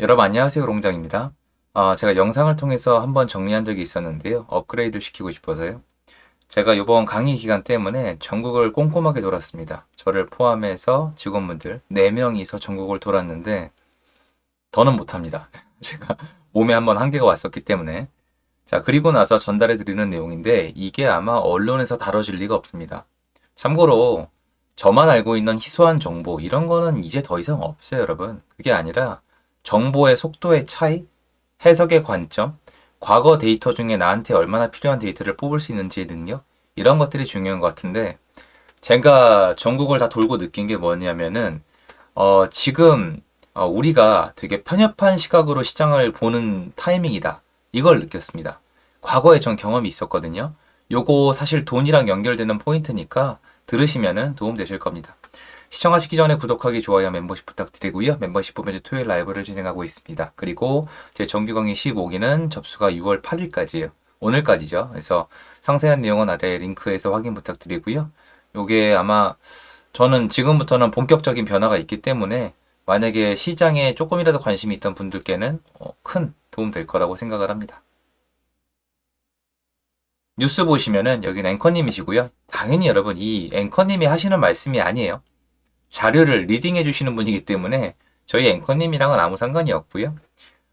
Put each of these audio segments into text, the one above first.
여러분 안녕하세요, 롱장입니다. 제가 영상을 통해서 한번 정리한 적이 있었는데요. 업그레이드를 시키고 싶어서요. 제가 이번 강의 기간 때문에 전국을 꼼꼼하게 돌았습니다. 저를 포함해서 직원분들 4명이서 전국을 돌았는데 더는 못합니다. 제가 몸에 한번 한계가 왔었기 때문에. 자, 그리고 나서 전달해 드리는 내용인데 이게 아마 언론에서 다뤄질 리가 없습니다. 참고로 저만 알고 있는 희소한 정보 이런 거는 이제 더 이상 없어요, 여러분. 그게 아니라 정보의 속도의 차이, 해석의 관점, 과거 데이터 중에 나한테 얼마나 필요한 데이터를 뽑을 수 있는지의 능력, 이런 것들이 중요한 것 같은데, 제가 전국을 다 돌고 느낀 게 뭐냐면은, 지금, 우리가 되게 편협한 시각으로 시장을 보는 타이밍이다. 이걸 느꼈습니다. 과거에 전 경험이 있었거든요. 요거 사실 돈이랑 연결되는 포인트니까 들으시면은 도움 되실 겁니다. 시청하시기 전에 구독하기, 좋아요, 멤버십 부탁드리고요. 멤버십 보면 토요일 라이브를 진행하고 있습니다. 그리고 제 정규 강의 15기는 접수가 6월 8일까지예요. 오늘까지죠. 그래서 상세한 내용은 아래 링크에서 확인 부탁드리고요. 요게 아마 저는 지금부터는 본격적인 변화가 있기 때문에 만약에 시장에 조금이라도 관심이 있던 분들께는 큰 도움 될 거라고 생각을 합니다. 뉴스 보시면은 여기는 앵커님이시고요. 당연히 여러분 이 앵커님이 하시는 말씀이 아니에요. 자료를 리딩해 주시는 분이기 때문에 저희 앵커님이랑은 아무 상관이 없고요.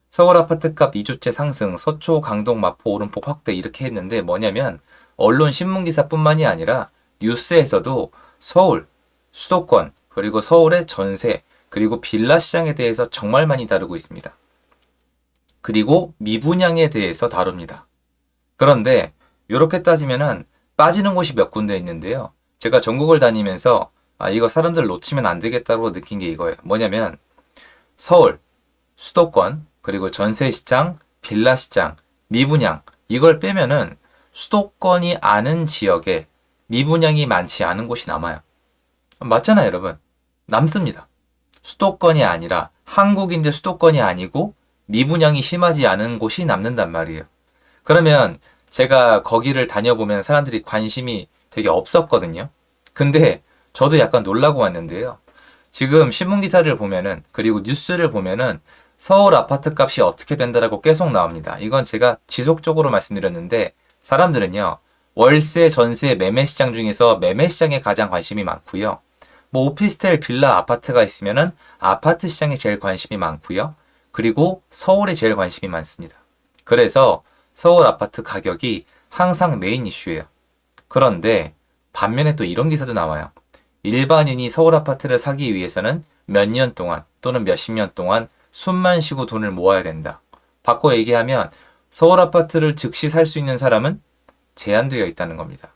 서울 아파트값 2주째 상승, 서초, 강동, 마포, 오름폭 확대 이렇게 했는데 뭐냐면 언론 신문기사뿐만이 아니라 뉴스에서도 서울, 수도권, 그리고 서울의 전세, 그리고 빌라 시장에 대해서 정말 많이 다루고 있습니다. 그리고 미분양에 대해서 다룹니다. 그런데 이렇게 따지면은 빠지는 곳이 몇 군데 있는데요. 제가 전국을 다니면서 이거 사람들 놓치면 안 되겠다고 느낀 게 이거예요. 뭐냐면 서울, 수도권, 그리고 전세시장, 빌라시장, 미분양 이걸 빼면은 수도권이 아는 지역에 미분양이 많지 않은 곳이 남아요. 맞잖아요, 여러분. 남습니다. 수도권이 아니라 한국인데 수도권이 아니고 미분양이 심하지 않은 곳이 남는단 말이에요. 그러면 제가 거기를 다녀보면 사람들이 관심이 되게 없었거든요. 근데 저도 약간 놀라고 왔는데요. 지금 신문 기사를 보면은 그리고 뉴스를 보면은 서울 아파트 값이 어떻게 된다라고 계속 나옵니다. 이건 제가 지속적으로 말씀드렸는데 사람들은요. 월세, 전세, 매매 시장 중에서 매매 시장에 가장 관심이 많고요. 뭐 오피스텔, 빌라, 아파트가 있으면은 아파트 시장에 제일 관심이 많고요. 그리고 서울에 제일 관심이 많습니다. 그래서 서울 아파트 가격이 항상 메인 이슈예요. 그런데 반면에 또 이런 기사도 나와요. 일반인이 서울 아파트를 사기 위해서는 몇 년 동안 또는 몇십 년 동안 숨만 쉬고 돈을 모아야 된다. 바꿔 얘기하면 서울 아파트를 즉시 살 수 있는 사람은 제한되어 있다는 겁니다.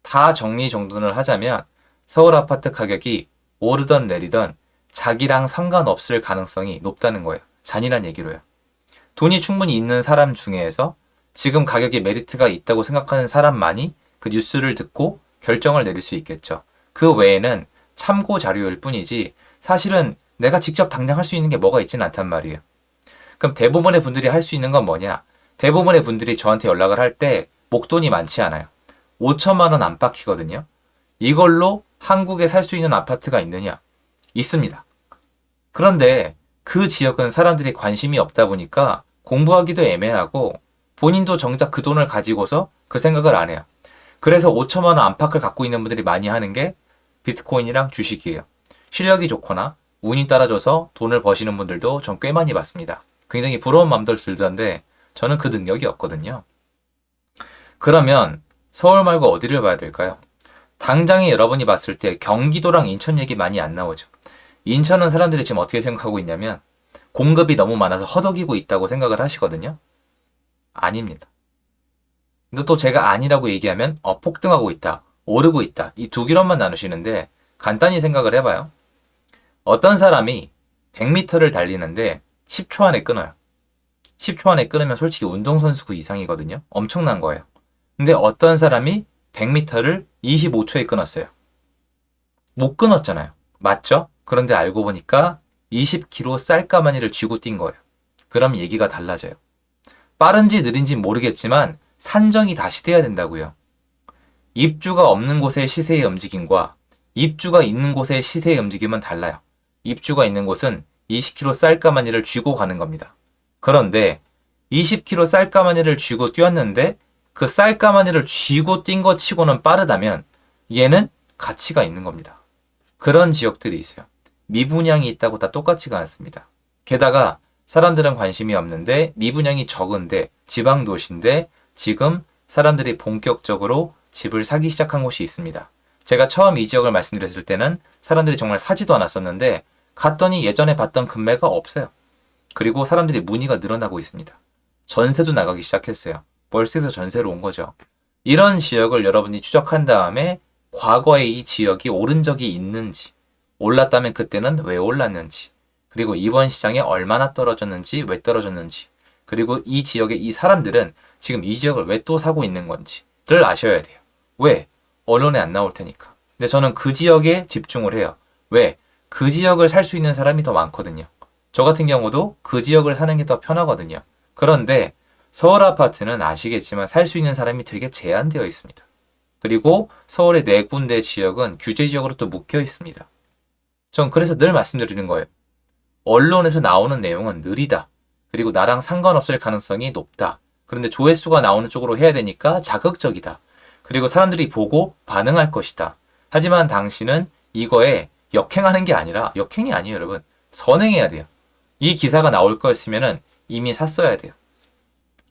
다 정리정돈을 하자면 서울 아파트 가격이 오르던 내리던 자기랑 상관없을 가능성이 높다는 거예요. 잔인한 얘기로요. 돈이 충분히 있는 사람 중에서 지금 가격에 메리트가 있다고 생각하는 사람만이 그 뉴스를 듣고 결정을 내릴 수 있겠죠. 그 외에는 참고 자료일 뿐이지 사실은 내가 직접 당장 할 수 있는 게 뭐가 있지는 않단 말이에요. 그럼 대부분의 분들이 할 수 있는 건 뭐냐? 대부분의 분들이 저한테 연락을 할 때 목돈이 많지 않아요. 5천만 원 안팎이거든요. 이걸로 한국에 살 수 있는 아파트가 있느냐? 있습니다. 그런데 그 지역은 사람들이 관심이 없다 보니까 공부하기도 애매하고 본인도 정작 그 돈을 가지고서 그 생각을 안 해요. 그래서 5천만 원 안팎을 갖고 있는 분들이 많이 하는 게 비트코인이랑 주식이에요. 실력이 좋거나 운이 따라줘서 돈을 버시는 분들도 전 꽤 많이 봤습니다. 굉장히 부러운 마음들 들던데 저는 그 능력이 없거든요. 그러면 서울 말고 어디를 봐야 될까요? 당장에 여러분이 봤을 때 경기도랑 인천 얘기 많이 안 나오죠. 인천은 사람들이 지금 어떻게 생각하고 있냐면 공급이 너무 많아서 허덕이고 있다고 생각을 하시거든요. 아닙니다. 근데 또 제가 아니라고 얘기하면 폭등하고 있다, 오르고 있다 이 두 개로만 나누시는데 간단히 생각을 해봐요. 어떤 사람이 100m를 달리는데 10초 안에 끊어요. 10초 안에 끊으면 솔직히 운동선수 그 이상이거든요. 엄청난 거예요. 근데 어떤 사람이 100m를 25초에 끊었어요. 못 끊었잖아요. 맞죠? 그런데 알고 보니까 20kg 쌀가마니를 쥐고 뛴 거예요. 그럼 얘기가 달라져요. 빠른지 느린지 모르겠지만 산정이 다시 돼야 된다고요. 입주가 없는 곳의 시세의 움직임과 입주가 있는 곳의 시세의 움직임은 달라요. 입주가 있는 곳은 20kg 쌀가마니를 쥐고 가는 겁니다. 그런데 20kg 쌀가마니를 쥐고 뛰었는데 그 쌀가마니를 쥐고 뛴 것 치고는 빠르다면 얘는 가치가 있는 겁니다. 그런 지역들이 있어요. 미분양이 있다고 다 똑같지가 않습니다. 게다가 사람들은 관심이 없는데 미분양이 적은데 지방 도시인데 지금 사람들이 본격적으로 집을 사기 시작한 곳이 있습니다. 제가 처음 이 지역을 말씀드렸을 때는 사람들이 정말 사지도 않았었는데 갔더니 예전에 봤던 금매가 없어요. 그리고 사람들이 문의가 늘어나고 있습니다. 전세도 나가기 시작했어요. 월세에서 전세로 온 거죠. 이런 지역을 여러분이 추적한 다음에 과거에 이 지역이 오른 적이 있는지, 올랐다면 그때는 왜 올랐는지, 그리고 이번 시장에 얼마나 떨어졌는지, 왜 떨어졌는지, 그리고 이 지역의 이 사람들은 지금 이 지역을 왜 또 사고 있는 건지를 아셔야 돼요. 왜? 언론에 안 나올 테니까. 근데 저는 그 지역에 집중을 해요. 왜? 그 지역을 살 수 있는 사람이 더 많거든요. 저 같은 경우도 그 지역을 사는 게 더 편하거든요. 그런데 서울 아파트는 아시겠지만 살 수 있는 사람이 되게 제한되어 있습니다. 그리고 서울의 4군데 지역은 규제 지역으로 또 묶여 있습니다. 전 그래서 늘 말씀드리는 거예요. 언론에서 나오는 내용은 느리다. 그리고 나랑 상관없을 가능성이 높다. 그런데 조회수가 나오는 쪽으로 해야 되니까 자극적이다. 그리고 사람들이 보고 반응할 것이다. 하지만 당신은 이거에 역행하는 게 아니라, 역행이 아니에요, 여러분. 선행해야 돼요. 이 기사가 나올 거였으면 이미 샀어야 돼요.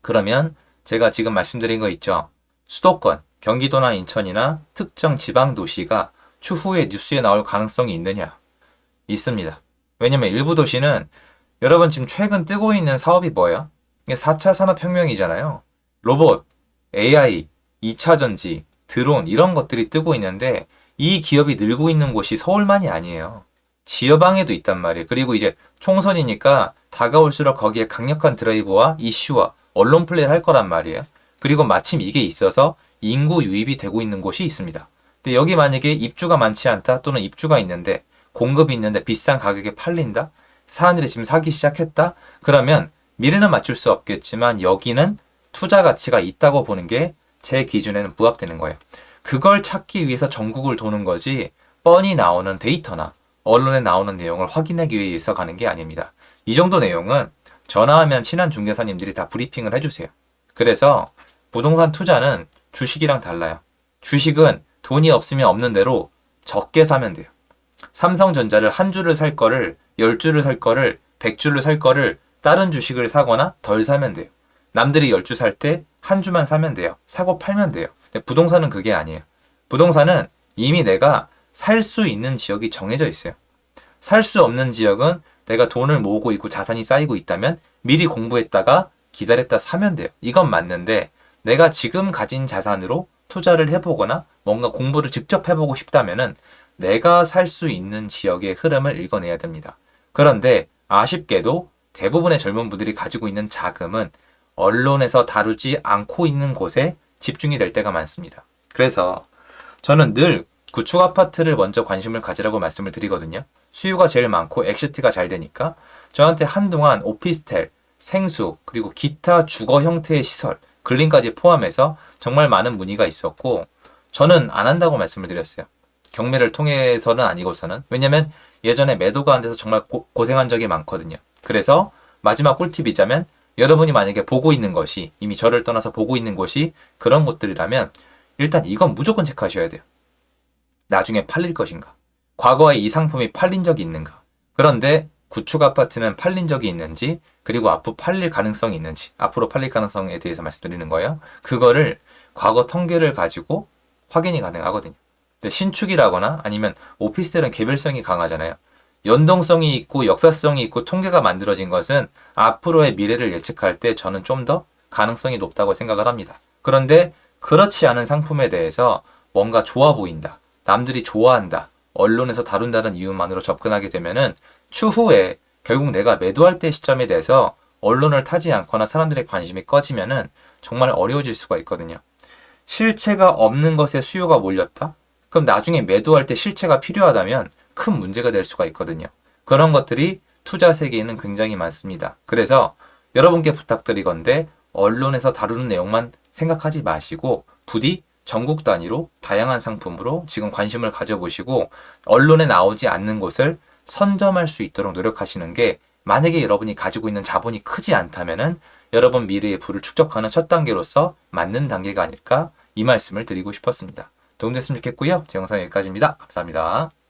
그러면 제가 지금 말씀드린 거 있죠. 수도권, 경기도나 인천이나 특정 지방 도시가 추후에 뉴스에 나올 가능성이 있느냐? 있습니다. 왜냐면 일부 도시는 여러분 지금 최근 뜨고 있는 사업이 뭐예요? 이게 4차 산업혁명이잖아요. 로봇, AI, 2차 전지, 드론 이런 것들이 뜨고 있는데 이 기업이 늘고 있는 곳이 서울만이 아니에요. 지여방에도 있단 말이에요. 그리고 이제 총선이니까 다가올수록 거기에 강력한 드라이브와 이슈와 언론 플레이를 할 거란 말이에요. 그리고 마침 이게 있어서 인구 유입이 되고 있는 곳이 있습니다. 근데 여기 만약에 입주가 많지 않다 또는 입주가 있는데 공급이 있는데 비싼 가격에 팔린다? 사람들이 지금 사기 시작했다? 그러면 미래는 맞출 수 없겠지만 여기는 투자 가치가 있다고 보는 게 제 기준에는 부합되는 거예요. 그걸 찾기 위해서 전국을 도는 거지 뻔히 나오는 데이터나 언론에 나오는 내용을 확인하기 위해서 가는 게 아닙니다. 이 정도 내용은 전화하면 친한 중개사님들이 다 브리핑을 해주세요. 그래서 부동산 투자는 주식이랑 달라요. 주식은 돈이 없으면 없는 대로 적게 사면 돼요. 삼성전자를 한 주를 살 거를 10주를 살 거를 100주를 살 거를 다른 주식을 사거나 덜 사면 돼요. 남들이 10주 살 때 한 주만 사면 돼요. 사고 팔면 돼요. 근데 부동산은 그게 아니에요. 부동산은 이미 내가 살 수 있는 지역이 정해져 있어요. 살 수 없는 지역은 내가 돈을 모으고 있고 자산이 쌓이고 있다면 미리 공부했다가 기다렸다 사면 돼요. 이건 맞는데 내가 지금 가진 자산으로 투자를 해보거나 뭔가 공부를 직접 해보고 싶다면은 내가 살 수 있는 지역의 흐름을 읽어내야 됩니다. 그런데 아쉽게도 대부분의 젊은 분들이 가지고 있는 자금은 언론에서 다루지 않고 있는 곳에 집중이 될 때가 많습니다. 그래서 저는 늘 구축 아파트를 먼저 관심을 가지라고 말씀을 드리거든요. 수요가 제일 많고 엑시트가 잘 되니까 저한테 한동안 오피스텔, 생수, 그리고 기타 주거 형태의 시설, 근린까지 포함해서 정말 많은 문의가 있었고 저는 안 한다고 말씀을 드렸어요. 경매를 통해서는 아니고서는. 왜냐면 예전에 매도가 안 돼서 정말 고생한 적이 많거든요. 그래서 마지막 꿀팁이자면 여러분이 만약에 보고 있는 것이 이미 저를 떠나서 보고 있는 곳이 그런 곳들이라면 일단 이건 무조건 체크하셔야 돼요. 나중에 팔릴 것인가? 과거에 이 상품이 팔린 적이 있는가? 그런데 구축 아파트는 팔린 적이 있는지 그리고 앞으로 팔릴 가능성이 있는지 앞으로 팔릴 가능성에 대해서 말씀드리는 거예요. 그거를 과거 통계를 가지고 확인이 가능하거든요. 근데 신축이라거나 아니면 오피스텔은 개별성이 강하잖아요. 연동성이 있고 역사성이 있고 통계가 만들어진 것은 앞으로의 미래를 예측할 때 저는 좀 더 가능성이 높다고 생각을 합니다. 그런데 그렇지 않은 상품에 대해서 뭔가 좋아 보인다. 남들이 좋아한다. 언론에서 다룬다는 이유만으로 접근하게 되면은 추후에 결국 내가 매도할 때 시점에 대해서 언론을 타지 않거나 사람들의 관심이 꺼지면은 정말 어려워질 수가 있거든요. 실체가 없는 것에 수요가 몰렸다? 그럼 나중에 매도할 때 실체가 필요하다면 큰 문제가 될 수가 있거든요. 그런 것들이 투자 세계에는 굉장히 많습니다. 그래서 여러분께 부탁드리건데 언론에서 다루는 내용만 생각하지 마시고 부디 전국 단위로 다양한 상품으로 지금 관심을 가져보시고 언론에 나오지 않는 곳을 선점할 수 있도록 노력하시는 게 만약에 여러분이 가지고 있는 자본이 크지 않다면은 여러분 미래의 부를 축적하는 첫 단계로서 맞는 단계가 아닐까 이 말씀을 드리고 싶었습니다. 도움됐으면 좋겠고요. 제 영상 여기까지입니다. 감사합니다.